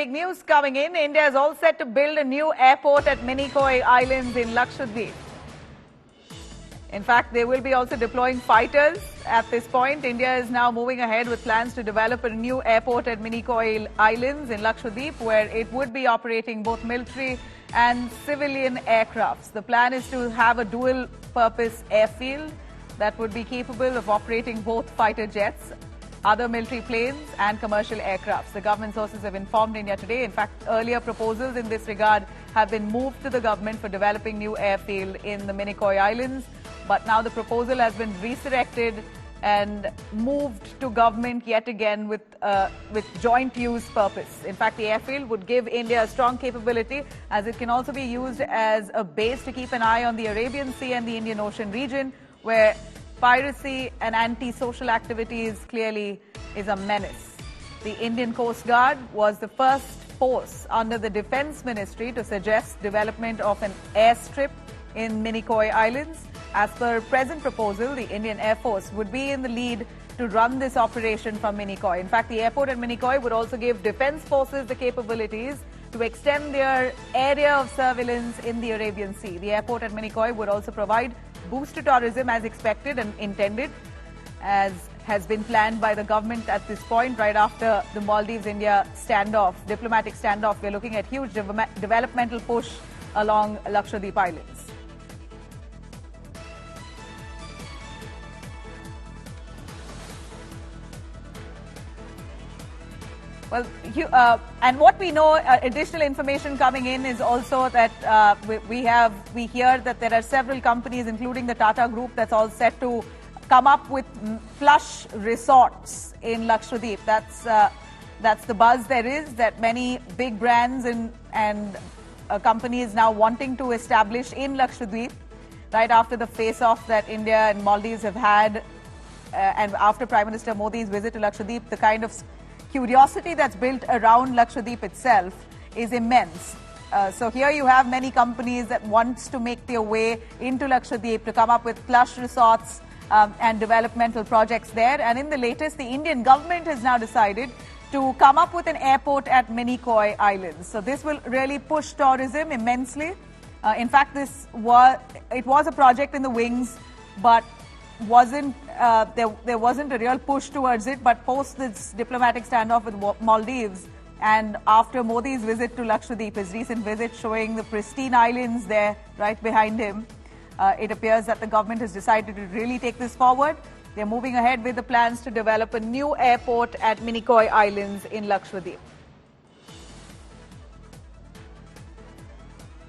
big news coming in. India is all set to build a new airport at Minicoy Islands in Lakshadweep. In fact, they will be also deploying fighters at this point. India is now moving ahead with plans to develop a new airport at Minicoy Islands in Lakshadweep, where it would be operating both military and civilian aircrafts. The plan is to have a dual-purpose airfield that would be capable of operating both fighter jets, other military planes and commercial aircrafts. The government sources have informed India today. In fact, earlier proposals in this regard have been moved to the government for developing new airfield in the Minicoy Islands. But now the proposal has been resurrected and moved to government yet again with joint use purpose. In fact, the airfield would give India a strong capability, as it can also be used as a base to keep an eye on the Arabian Sea and the Indian Ocean region, where piracy and anti-social activities clearly is a menace. The Indian Coast Guard was the first force under the Defence Ministry to suggest development of an airstrip in Minicoy Islands. As per present proposal, the Indian Air Force would be in the lead to run this operation from Minicoy. In fact, the airport at Minicoy would also give defence forces the capabilities to extend their area of surveillance in the Arabian Sea. The airport at Minicoy would also provide boost to tourism as expected and intended, as has been planned by the government at this point, right after the Maldives-India standoff, diplomatic standoff. We're looking at huge developmental push along Lakshadweep Islands. Well, and what we know, additional information coming in is also that we hear that there are several companies, including the Tata Group, that's all set to come up with plush resorts in Lakshadweep. That's the buzz there is, that many big brands and companies now wanting to establish in Lakshadweep, right after the face-off that India and Maldives have had, and after Prime Minister Modi's visit to Lakshadweep, the kind of curiosity that's built around Lakshadweep itself is immense. So here you have many companies that want to make their way into Lakshadweep to come up with plush resorts and developmental projects there. And in the latest, the Indian government has now decided to come up with an airport at Minicoy Islands. So this will really push tourism immensely. In fact, it was a project in the wings, but there wasn't a real push towards it. But post this diplomatic standoff with Maldives and after Modi's visit to Lakshadweep, his recent visit showing the pristine islands there right behind him, it appears that the government has decided to really take this forward. They're moving ahead with the plans to develop a new airport at Minicoy Islands in Lakshadweep.